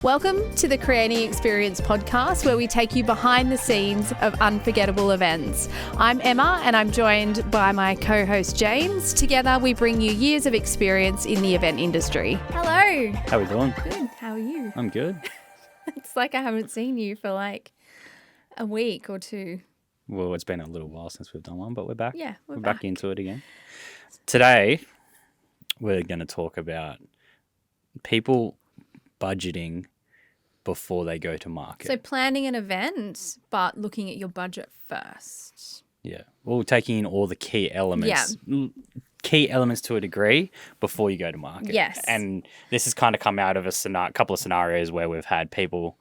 Welcome to the Creating Experience podcast, where we take you behind the scenes of unforgettable events. I'm Emma and I'm joined by my co-host James. Together we bring you years of experience in the event industry. Hello. How we doing? Good. How are you? I'm good. It's like I haven't seen you for like a week or two. Well, it's been a little while since we've done one, but we're back. Yeah, we're back into it again. Today, we're going to talk about people budgeting before they go to market. So planning an event, but looking at your budget first. Yeah. Well, taking in all the key elements. Yeah. Key elements to a degree before you go to market. Yes. And this has kind of come out of a couple of scenarios where we've had people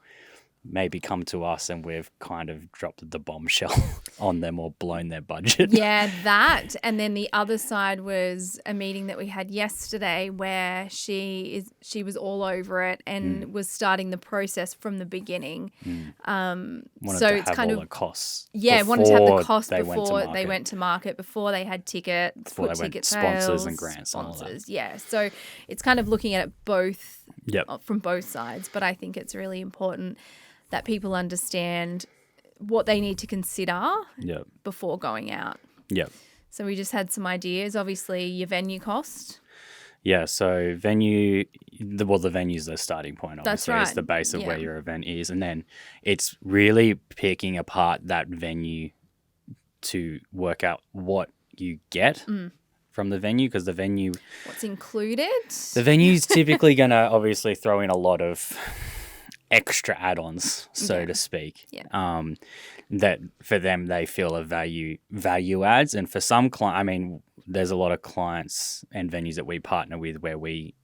maybe come to us and we've kind of dropped the bombshell on them or blown their budget. Yeah, that. And then the other side was a meeting that we had yesterday where she was all over it and was starting the process from the beginning. Wanted so to it's have kind all of the costs. Yeah, wanted to have the cost they before they went to market, before they had tickets, before put they went ticket sponsors sales, and grants and all that. sponsors. Yeah, so it's kind of looking at it both from both sides. But I think it's really important that people understand what they need to consider before going out. Yep. So we just had some ideas. Obviously, your venue cost. Yeah, so the venue's the starting point, obviously. That's right. It's the base of where your event is. And then it's really picking apart that venue to work out what you get from the venue, because the venue... What's included? The venue's typically going to obviously throw in a lot of extra add-ons, so to speak. Yeah. That for them they feel are value adds, and for some there's a lot of clients and venues that we partner with where we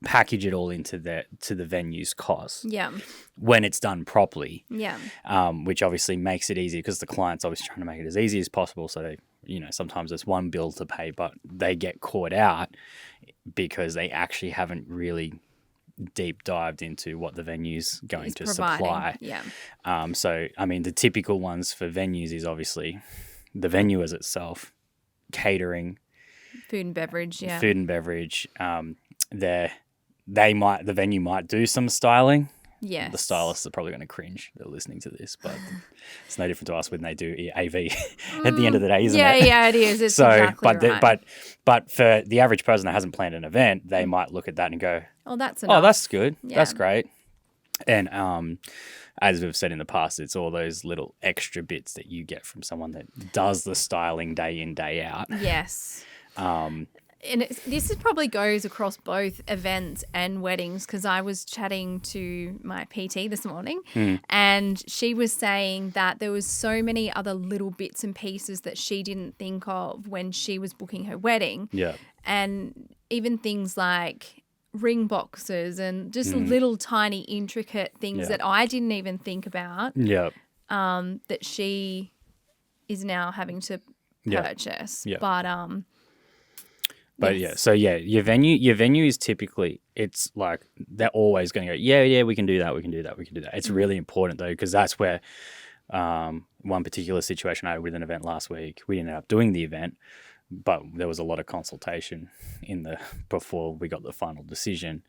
package it all into the venue's cost. Yeah. When it's done properly. Yeah. Which obviously makes it easy because the client's always trying to make it as easy as possible. So they, sometimes it's one bill to pay, but they get caught out because they actually haven't really deep dived into what the venue's going to supply. Yeah. So, the typical ones for venues is obviously the venue as itself, catering, food and beverage. Yeah. Food and beverage. The venue might do some styling. Yes. The stylists are probably going to cringe. They're listening to this, but it's no different to us when they do AV at the end of the day, isn't it? Yeah, it is. It's exactly right. But for the average person that hasn't planned an event, they might look at that and go, "Oh, that's enough. Oh, that's good. Yeah. That's great." And as we've said in the past, it's all those little extra bits that you get from someone that does the styling day in, day out. Yes. And this probably goes across both events and weddings, because I was chatting to my PT this morning and she was saying that there was so many other little bits and pieces that she didn't think of when she was booking her wedding. Yeah. And even things like ring boxes and just little tiny intricate things that I didn't even think about that she is now having to purchase. Yeah. But your venue is typically, it's like they're always going to go, yeah, we can do that. It's really important though, because that's where one particular situation I had with an event last week, we ended up doing the event, but there was a lot of consultation before we got the final decision,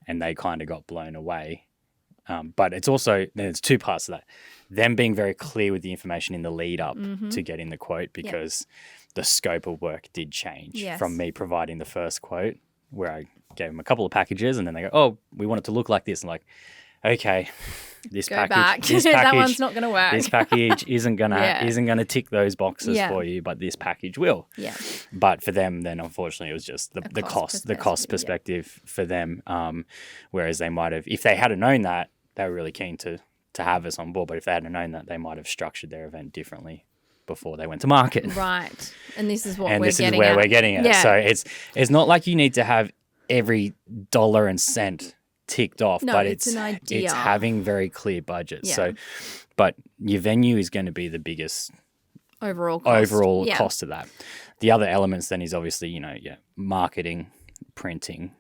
and they kind of got blown away. But it's also, there's two parts to that. Them being very clear with the information in the lead up to getting the quote, because the scope of work did change from me providing the first quote, where I gave them a couple of packages and then they go, "Oh, we want it to look like this." And like, okay, this package that one's not going to work. This package isn't gonna tick those boxes for you, but this package will. Yeah. But for them, then unfortunately, it was just the cost perspective for them. Whereas they might have, if they had known that, they were really keen to have us on board. But if they hadn't known that, they might have structured their event differently before they went to market. Right. And this is what we're getting at. We're getting at. Yeah. So it's not like you need to have every dollar and cent ticked off, but it's an idea. It's having very clear budgets. Yeah. So, but your venue is going to be the biggest overall cost of that. The other elements then is obviously, marketing, printing.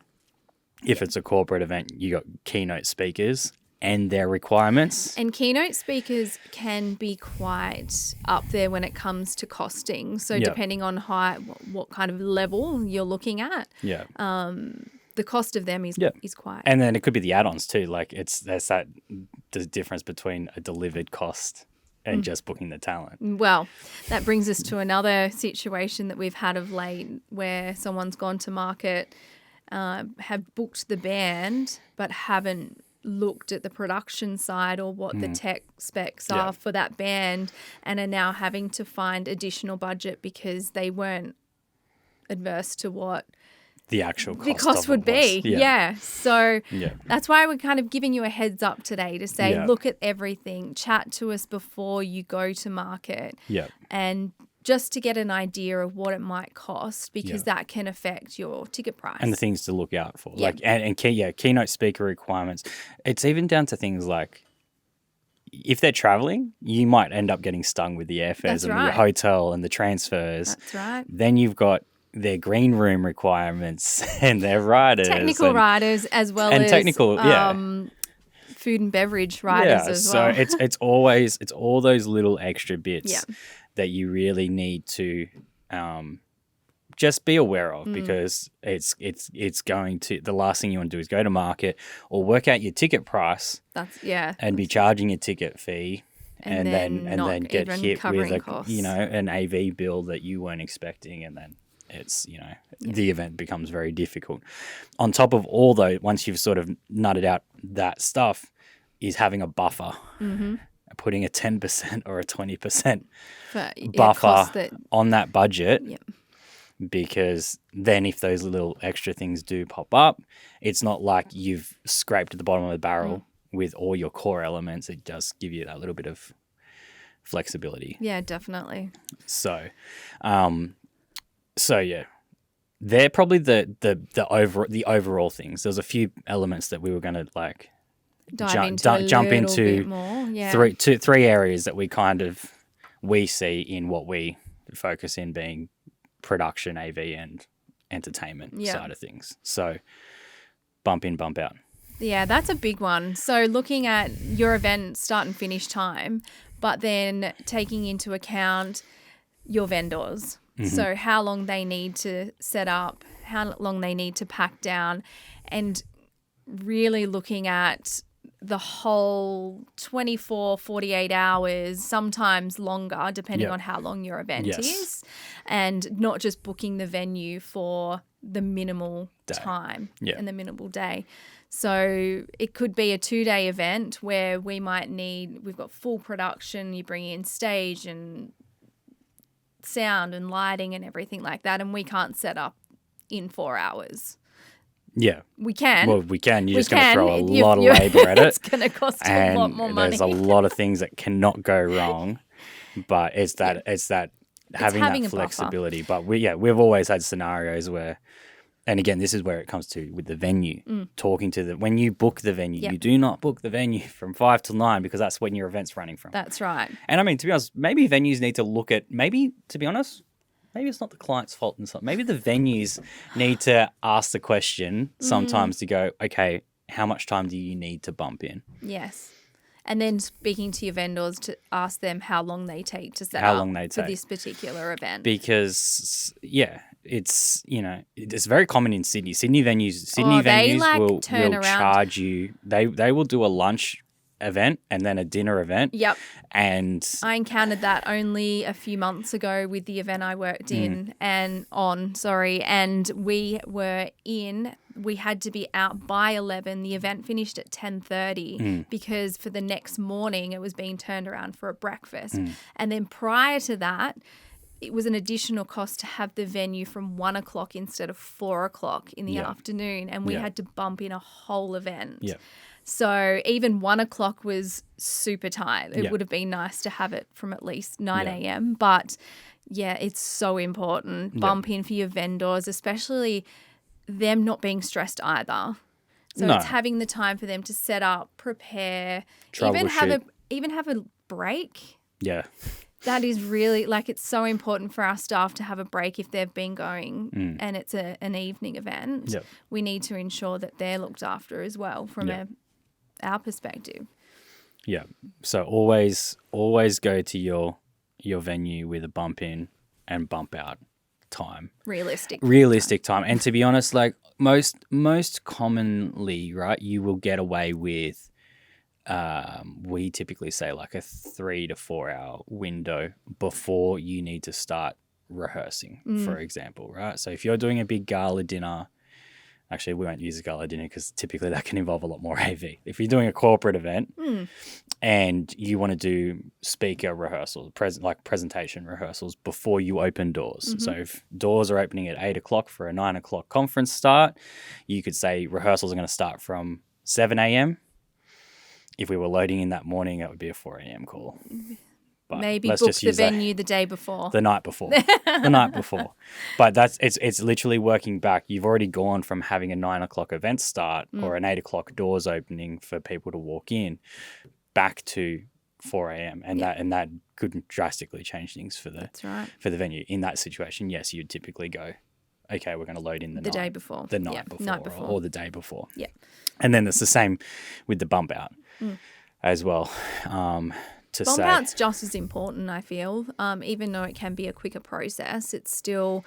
If it's a corporate event, you got keynote speakers and their requirements. And keynote speakers can be quite up there when it comes to costing. So depending on what kind of level you're looking at. Yeah. the cost of them is Yeah. is quite. And then it could be the add-ons too. Like there's that the difference between a delivered cost and just booking the talent. Well, that brings us to another situation that we've had of late where someone's gone to market, have booked the band, but haven't looked at the production side or what the tech specs Yeah. are for that band, and are now having to find additional budget because they weren't adverse to what The actual cost, the cost of would it was. be. Yeah. So Yeah. that's why we're kind of giving you a heads up today to say, Yeah. look at everything, chat to us before you go to market, Yeah. and just to get an idea of what it might cost, because that can affect your ticket price. And the things to look out for. Yeah. Like and keynote speaker requirements. It's even down to things like if they're traveling, you might end up getting stung with the airfares That's and the right. hotel and the transfers. That's right. Then you've got their green room requirements and their riders. Technical riders as well and as technical, yeah. food and beverage riders as well. So it's always all those little extra bits Yeah. that you really need to just be aware of, because it's going to, the last thing you want to do is go to market or work out your ticket price That's and be charging your ticket fee And and then not then get even hit covering with costs. an AV bill that you weren't expecting, and then it's the event becomes very difficult. On top of all though, once you've sort of nutted out that stuff, is having a buffer, putting a 10% or a 20% But it buffer costs that. on that budget. Yep. Because then if those little extra things do pop up, it's not like you've scraped at the bottom of the barrel with all your core elements. It does give you that little bit of flexibility. Yeah, definitely. So yeah, they're probably the overall things. There's a few elements that we were going to like jump into bit more. Yeah. three areas that we see in what we focus in, being production, AV, and entertainment side of things. So bump in, bump out. Yeah, that's a big one. So looking at your event start and finish time, but then taking into account your vendors. So how long they need to set up, how long they need to pack down, and really looking at the whole 24, 48 hours, sometimes longer, depending on how long your event is, and not just booking the venue for the minimal time and the minimal day. So it could be a 2-day event where we've got full production, you bring in stage and sound and lighting and everything like that, and we can't set up in 4 hours. Yeah. We can. Well, we can. You're We just going to can. throw a lot of labour at it. It's going to cost you a lot more money. There's a lot of things that cannot go wrong, but it's that having having that a buffer. flexibility. But we've always had scenarios where, and again, this is where it comes to with the venue, talking to when you book the venue, you do not book the venue from 5 till 9 because that's when your event's running from. That's right. And I mean, to be honest, maybe venues need to look at, maybe it's not the client's fault and something. Maybe the venues need to ask the question sometimes to go, okay, how much time do you need to bump in? Yes. And then speaking to your vendors to ask them how long they take to set up for this particular event. Because, it's, it's very common in Sydney. Sydney venues will charge you. They will do a lunch event and then a dinner event. Yep. And I encountered that only a few months ago with the event I worked in and we had to be out by 11. The event finished at 10:30 because for the next morning it was being turned around for a breakfast. And then prior to that, it was an additional cost to have the venue from 1 o'clock instead of 4 o'clock in the afternoon, and we had to bump in a whole event. Yeah. So even 1 o'clock was super tight. It would have been nice to have it from at least 9 a.m. But it's so important. Bump in for your vendors, especially them not being stressed either. So it's having the time for them to set up, prepare, even have a break. Yeah. That is really, it's so important for our staff to have a break if they've been going and it's an evening event. Yep. We need to ensure that they're looked after as well from our perspective. Yeah. So always go to your venue with a bump in and bump out time. Realistic time. And to be honest, most commonly, right, you will get away with, we typically say like a 3 to 4 hour window before you need to start rehearsing, for example, right? So if you're doing a big gala dinner, actually we won't use a gala dinner because typically that can involve a lot more AV. If you're doing a corporate event and you want to do speaker rehearsals, presentation rehearsals before you open doors. So if doors are opening at 8 o'clock for a 9 o'clock conference start, you could say rehearsals are going to start from 7 a.m. If we were loading in that morning, it would be a 4 a.m. call. But Maybe let's book just the use that venue the day before. the night before. The night before. But it's literally working back. You've already gone from having a 9 o'clock event start or an 8 o'clock doors opening for people to walk in back to 4 a.m. And that could drastically change things for That's right. for the venue. In that situation, yes, you'd typically go, okay, we're going to load in the day before. The night before. Or the day before. Yeah. And then it's the same with the bump out as well. Bump out's just as important, I feel. Even though it can be a quicker process, it's still,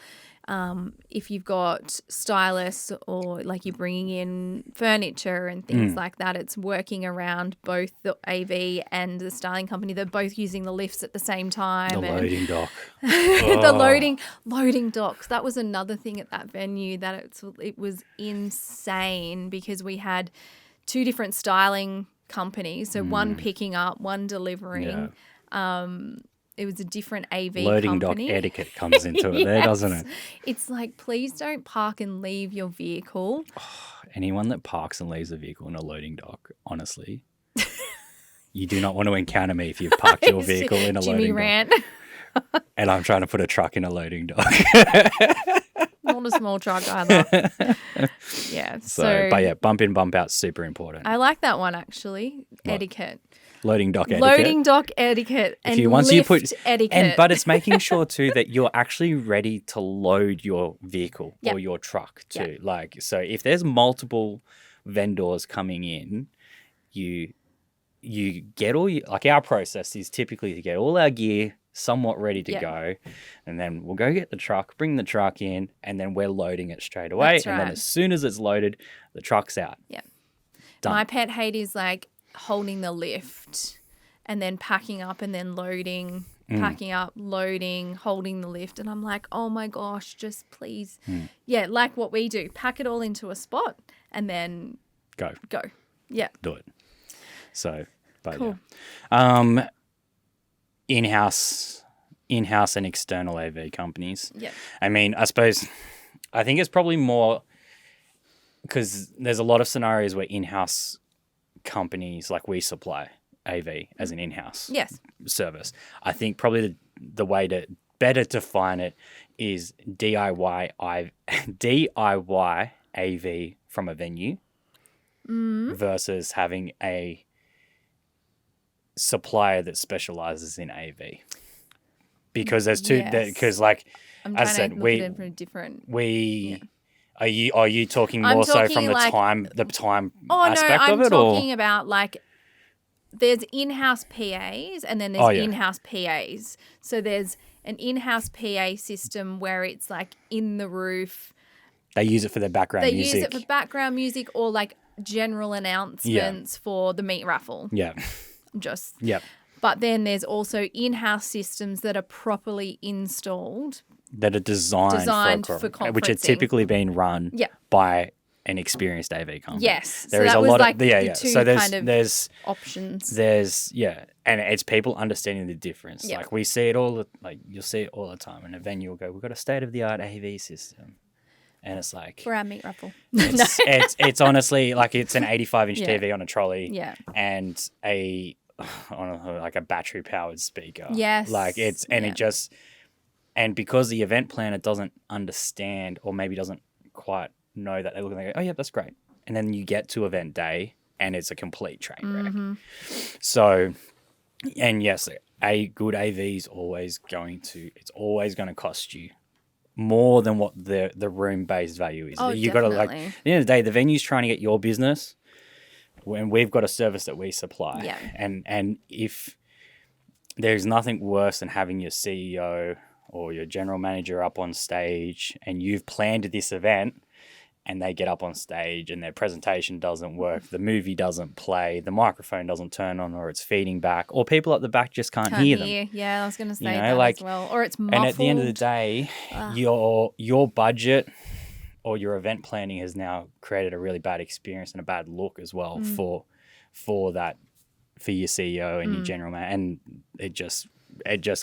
if you've got stylists or like you're bringing in furniture and things like that, it's working around both the AV and the styling company. They're both using the lifts at the same time. The loading dock. The loading docks. That was another thing at that venue that it was insane because we had two different styling companies, so one picking up, one delivering. It was a different AV loading company. dock etiquette comes into it there, doesn't it? It's like, please don't park and leave your vehicle. Anyone that parks and leaves a vehicle in a loading dock, honestly, you do not want to encounter me if you've parked your vehicle in a Jimmy loading rant. dock. And I'm trying to put a truck in a loading dock. Not a small truck either. Yeah. But yeah, bump in, bump out, super important. I like that one actually. Etiquette. Loading dock etiquette. Loading dock etiquette and lift etiquette. But it's making sure too that you're actually ready to load your vehicle or your truck too. Yep. Like, so if there's multiple vendors coming in, you get all like our process is typically to get all our gear somewhat ready to go, and then we'll go get the truck, bring the truck in, and then we're loading it straight away. That's and then right. as soon as it's loaded, the truck's out. Yeah. Done. My pet hate is like holding the lift and then packing up and then loading, packing up, loading, holding the lift. And I'm like, oh my gosh, just please. Yeah, like what we do, pack it all into a spot and then Go. Yeah. Do it. So, but Cool. yeah. In-house and external AV companies. Yeah. I mean, I think it's probably more because there's a lot of scenarios where in-house companies, like we supply AV as an in-house service. I think probably the way to better define it is DIY AV from a venue versus having a supplier that specializes in AV. Because there's two, because like I'm as I said, to look at it from a different. Are you talking more so from the like, time aspect I'm of it, talking about like there's in-house PAs and then there's in-house PAs. So there's an in-house PA system where it's like in the roof. They use it for their background music. They use it for background music or like general announcements for the meat raffle. Yeah. But then there's also in-house systems that are properly installed. That are designed for conferencing. Which are typically being run by an experienced AV company. Yes. There is a lot of two so there's options. There's and it's people understanding the difference. Yeah. Like we see it you'll see it all the time. In a venue will go, we've got a state-of-the-art AV system. And it's like for our meat raffle. It's honestly like it's an 85-inch TV on a trolley. Yeah. And a battery powered speaker. Yes. Like it just, and because the event planner doesn't understand or maybe doesn't quite know that, they look and they go, oh yeah, that's great. And then you get to event day and it's a complete train wreck. So, and yes, a good AV is always going to cost you more than what the room based value is. Oh, you got to at the end of the day, the venue's trying to get your business. When we've got a service that we supply, and if there's nothing worse than having your CEO or your general manager up on stage and you've planned this event and they get up on stage and their presentation doesn't work, the movie doesn't play, the microphone doesn't turn on, or it's feeding back, or people at the back just can't hear them. Yeah, I was going to say You know, that like, as well. Or it's muffled. and at the end of the day, your budget or your event planning has now created a really bad experience and a bad look as well for your CEO and your general man, and it just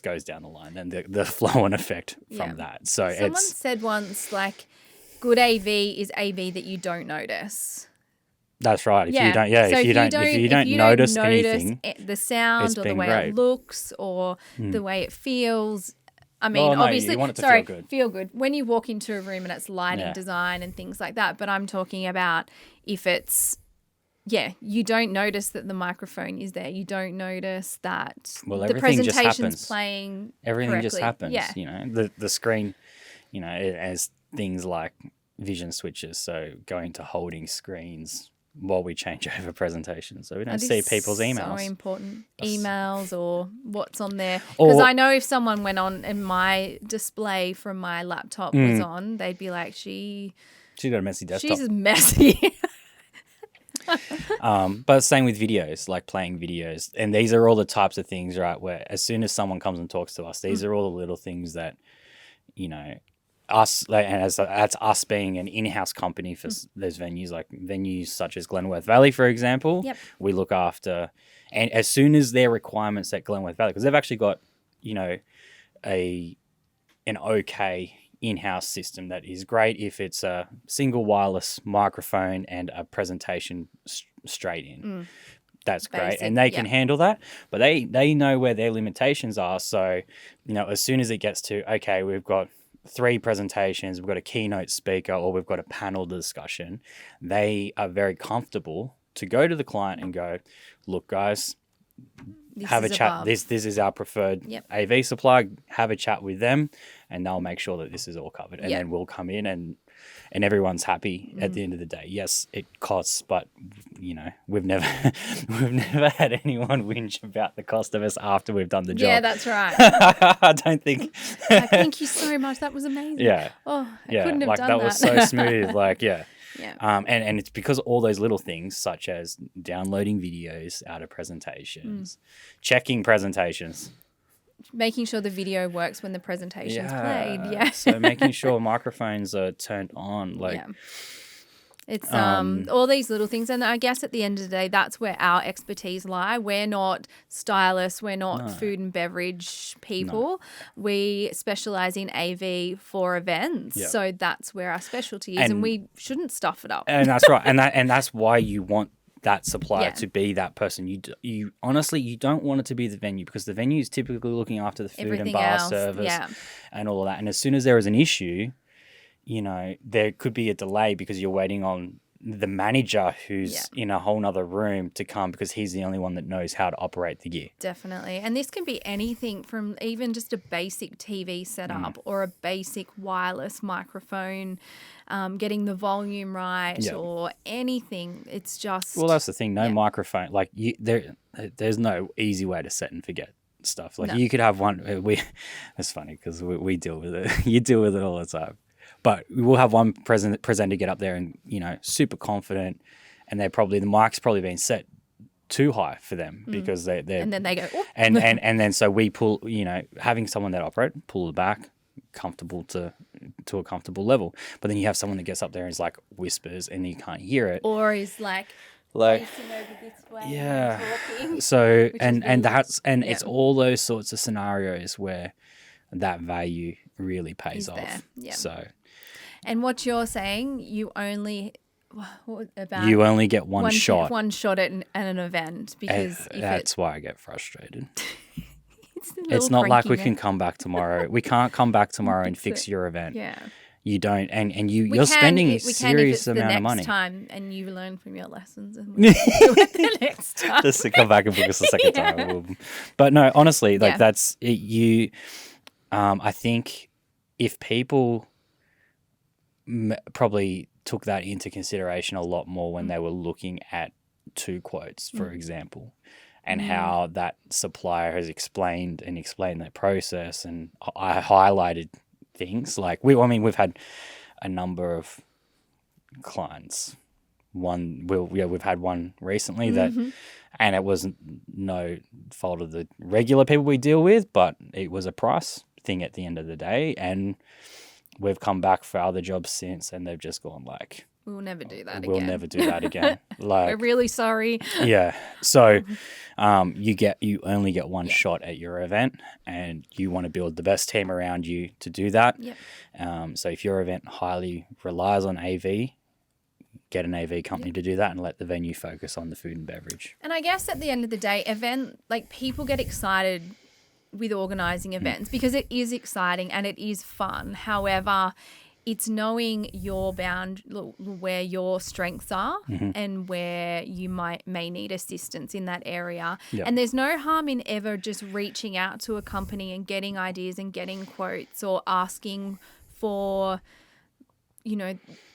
goes down the line, and the flow and effect from that. So someone said once, like, good AV is AV that you don't notice. That's right. If you don't notice anything, the sound or the way it looks or the way it feels. I mean, obviously, you want it to feel good when you walk into a room and it's lighting design and things like that. But I'm talking about if it's, you don't notice that the microphone is there. You don't notice that the presentation's playing. Everything correctly. just happens. Yeah. You know, the screen, you know, it has things like vision switches, so going to holding screens while we change over presentations, so we don't see people's emails. So important. Emails or what's on there. Because I know if someone went on and my display from my laptop was on, they'd be like, she's got a messy desktop. She's messy. But same with videos, like playing videos. And these are all the types of things, right, where as soon as someone comes and talks to us, these are all the little things that, you know, us, and that's us being an in-house company for those venues, like venues such as Glenworth Valley, for example. We look after, and as soon as their requirements at Glenworth Valley, because they've actually got, you know, an okay in-house system that is great if it's a single wireless microphone and a presentation straight in. That's great. Basic, and they can handle that, but they know where their limitations are. So, you know, as soon as it gets to, okay, we've got 3 presentations, we've got a keynote speaker, or we've got a panel discussion, they are very comfortable to go to the client and go, look, guys, have a chat. This is our preferred AV supplier. Have a chat with them, and they'll make sure that this is all covered. And then we'll come in and everyone's happy at the end of the day. Yes, it costs, but you know, we've never had anyone whinge about the cost of us after we've done the job. Yeah, that's right. I don't think. Thank you so much. That was amazing. Yeah. Oh, I couldn't have done that. Was so smooth. And it's because all those little things, such as downloading videos out of presentations, checking presentations, making sure the video works when the presentation's played. Yeah. So making sure microphones are turned on. It's all these little things. And I guess at the end of the day, that's where our expertise lie. We're not stylists. We're not food and beverage people. No. We specialize in AV for events. Yep. So that's where our specialty is. And we shouldn't stuff it up. And that's right. And that's why you want that supplier to be that person. You honestly, you don't want it to be the venue, because the venue is typically looking after the food everything and bar else, service and all of that. And as soon as there is an issue, you know, there could be a delay because you're waiting on the manager who's in a whole nother room to come, because he's the only one that knows how to operate the gear. Definitely. And this can be anything from even just a basic TV setup or a basic wireless microphone, getting the volume right or anything. It's just... Well, that's the thing. No microphone. Like, there's no easy way to set and forget stuff. Like, you could have one... It's funny because we deal with it. You deal with it all the time. But we'll have one presenter get up there and, you know, super confident, and the mic's probably been set too high for them because they're... And then they go... Oh. And then so we pull, you know, having someone that operate, pull it back, comfortable to a comfortable level. But then you have someone that gets up there and is like whispers and you can't hear it. Or is like facing over this way and talking. So, it's all those sorts of scenarios where that value really pays off. Yeah. So... And what you're saying, you only get one shot. One shot at an event, because that's why I get frustrated. It's not like we can come back tomorrow. We can't come back tomorrow and fix your event. Yeah. You don't, and you're spending a serious amount of money. Next time, and you learn from your lessons, and we do it the next time. Just to come back and book us the second time. But no, honestly, that's it, you. I think if people probably took that into consideration a lot more when they were looking at 2 quotes, for example, and how that supplier has explained their process, and I highlighted things like we've had a number of clients. We've had one recently that, and it wasn't no fault of the regular people we deal with, but it was a price thing at the end of the day. And we've come back for other jobs since, and they've just gone like, We'll never do that we'll again. never do that again. Like, We're really sorry. yeah. So you only get one shot at your event, and you want to build the best team around you to do that. Yep. So if your event highly relies on AV, get an AV company to do that, and let the venue focus on the food and beverage. And I guess at the end of the day, people get excited with organising events because it is exciting and it is fun. However, it's knowing where your strengths are and where you may need assistance in that area. Yep. And there's no harm in ever just reaching out to a company and getting ideas and getting quotes or asking for,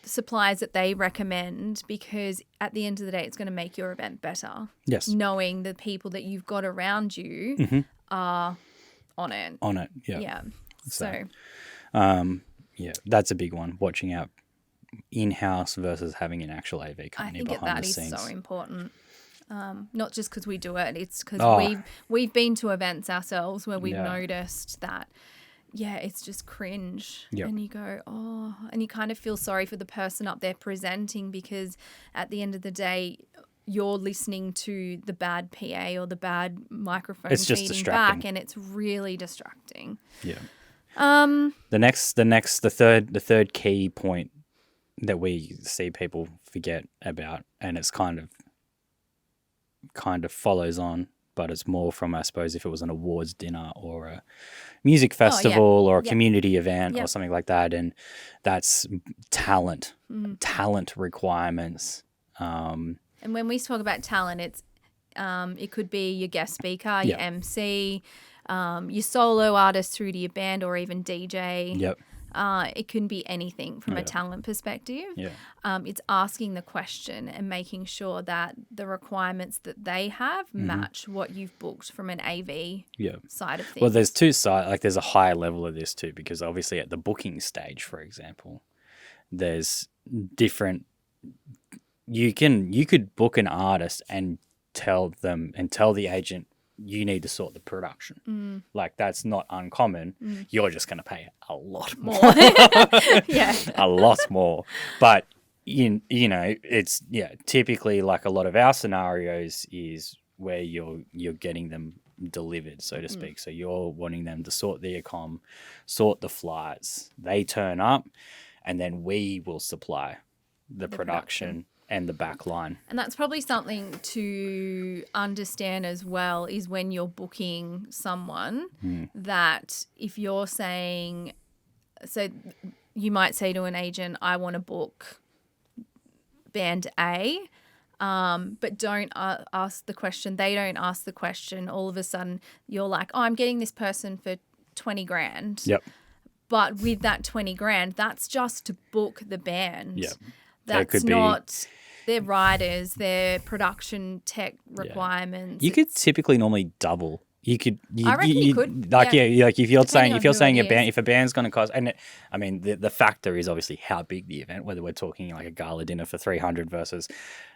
supplies that they recommend, because at the end of the day, it's going to make your event better. Yes. Knowing the people that you've got around you are on it. Yeah. Yeah. So yeah, that's a big one. Watching out in-house versus having an actual AV company behind the scenes. Is so important. Not just because we do it, it's because we've been to events ourselves where we've noticed that, it's just cringe. Yep. And you go, and you kind of feel sorry for the person up there presenting, because at the end of the day, you're listening to the bad PA or the bad microphone feeding back, and it's really distracting. Yeah. The third key point that we see people forget about, and it's kind of follows on, but it's more from, I suppose, if it was an awards dinner or a music festival or a community event or something like that, and that's talent requirements. And when we talk about talent, it's it could be your guest speaker, your MC, your solo artist through to your band, or even DJ. Yep. It can be anything from a talent perspective. Yeah. It's asking the question and making sure that the requirements that they have match what you've booked from an AV side of things. Well, there's two sides. Like, there's a higher level of this too, because obviously at the booking stage, for example, there's different. You could book an artist and tell the agent, you need to sort the production. Like, that's not uncommon. You're just going to pay a lot more. A lot more. But it's typically, like, a lot of our scenarios is where you're getting them delivered, so to speak. So you're wanting them to sort the accom, sort the flights. They turn up, and then we will supply the production and the back line. And that's probably something to understand as well, is when you're booking someone, that if you're saying, so you might say to an agent, I want to book band A, but don't ask the question. They don't ask the question. All of a sudden you're like, I'm getting this person for 20 grand. Yep. But with that 20 grand, that's just to book the band. Yep. That's not their riders, their production tech requirements. You could typically normally double. I reckon you could. Like, like if you're Depending saying if a band's going to cost, and the factor is obviously how big the event, whether we're talking like a gala dinner for 300 versus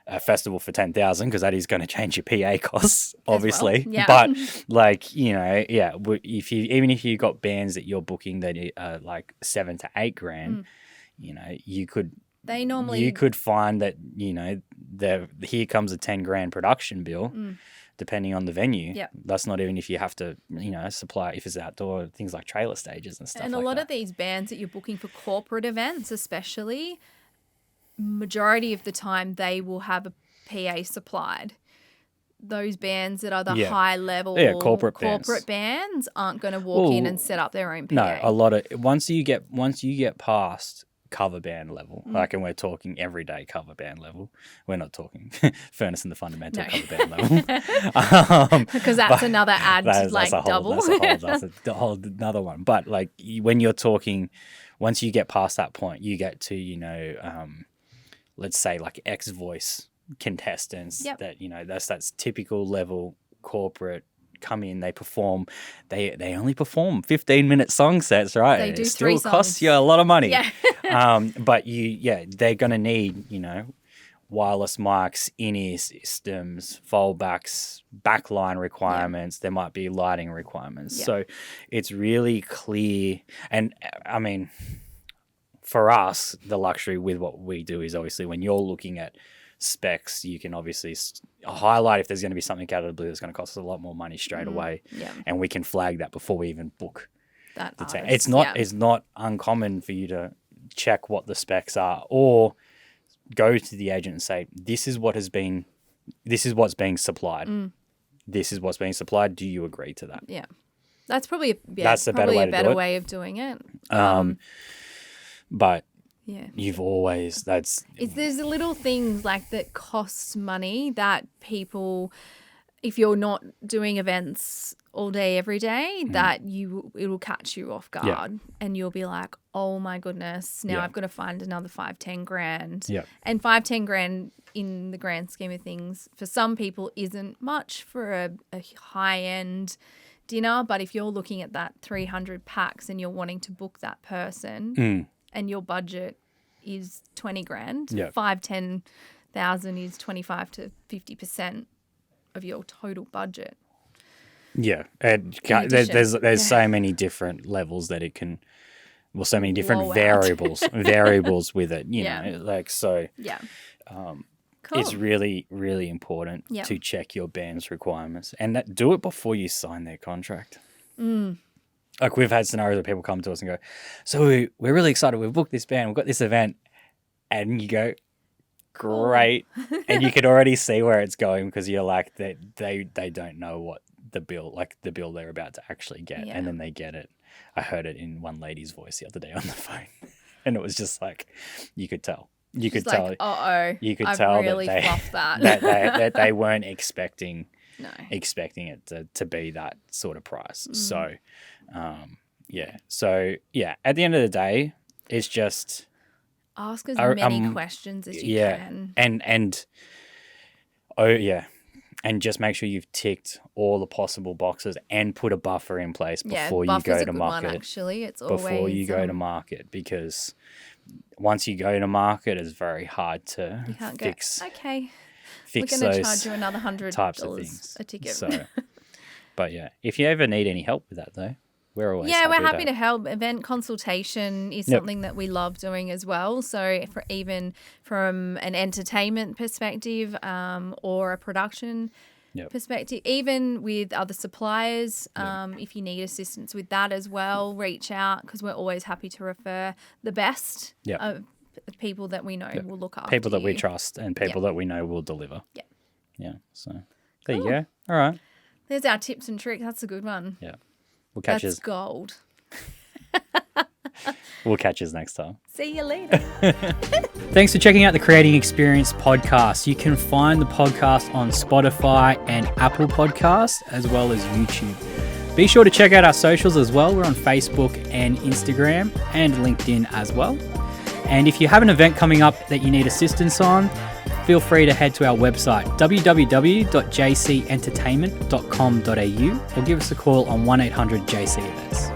a festival for 10,000, because that is going to change your PA costs, obviously. Well. Yeah. But like, if you got bands that you're booking that are like 7 to 8 grand, you could. You could find that, here comes a 10 grand production bill, depending on the venue. Yep. That's not even if you have to, supply, if it's outdoor, things like trailer stages and stuff like that. And a lot of these bands that you're booking for corporate events, especially, majority of the time they will have a PA supplied. Those bands that are the high level corporate bands aren't going to walk in and set up their own PA. No, a lot of once you get past cover band level, like, and we're talking everyday cover band level, we're not talking Furnace and the Fundamental cover band level, because that's another ad, double. That's a whole another one. But like, when you're talking, once you get past that point, you get to let's say like X Voice contestants that that's typical level corporate come in, they perform, they only perform 15-minute song sets, right? They do it three still costs songs. you a lot of money. Yeah. But they're going to need, wireless mics, in-ear systems, foldbacks, backline requirements. There might be lighting requirements. Yeah. So it's really clear. And I mean, for us, the luxury with what we do is obviously when you're looking at specs, you can obviously highlight if there's going to be something out of the blue that's going to cost us a lot more money straight away. Yeah. And we can flag that before we even book That the team. artist, It's not uncommon for you to check what the specs are or go to the agent and say, this is what's being supplied. This is what's being supplied. Do you agree to that? Yeah. That's probably That's the better way to do it. way of doing it. But Yeah. you've always, there's little things like that cost money that people, if you're not doing events all day, every day, that it'll catch you off guard and you'll be like, oh my goodness, now I've got to find another 5-10 grand. Yeah. And 5-10 grand in the grand scheme of things for some people isn't much for a high-end dinner. But if you're looking at that 300 packs and you're wanting to book that person and your budget is 20 grand, 5-10,000 is 25 to 50% of your total budget. Yeah, and there's so many different levels that it can, so many different variables with it, you know, like so. Yeah. Cool. It's really, really important to check your band's requirements and do it before you sign their contract. Like we've had scenarios where people come to us and go, so we're really excited. We've booked this band. We've got this event. And you go, great. And you can already see where it's going because you're like, they don't know what the bill they're about to actually get. And then they get it. I heard it in one lady's voice the other day on the phone. And it was just like, you could tell. You could tell. Like, uh-oh, you could I've tell really that fluffed that. that they weren't expecting it to be that sort of price. So, So, at the end of the day, it's just... Ask as many questions as you can. And just make sure you've ticked all the possible boxes and put a buffer in place before you go to market. One, actually, it's before you go to market, because once you go to market, it's very hard to fix. Okay, fix we're going to those charge you another $100 a ticket. So, but if you ever need any help with that, though, we're always we're happy to help. Event consultation is something that we love doing as well. So even from an entertainment perspective or a production perspective, even with other suppliers, if you need assistance with that as well, reach out because we're always happy to refer the best of people that we know will look after people that we you. Trust and people that we know will deliver. Yeah. Yeah. So there you go. All right. There's our tips and tricks. That's a good one. Yeah. We'll catch That's gold. We'll catch you next time. See you later. Thanks for checking out the Creating Experience podcast. You can find the podcast on Spotify and Apple Podcasts, as well as YouTube. Be sure to check out our socials as well. We're on Facebook and Instagram and LinkedIn as well. And if you have an event coming up that you need assistance on, feel free to head to our website, www.jcentertainment.com.au, or give us a call on 1-800-JC Events.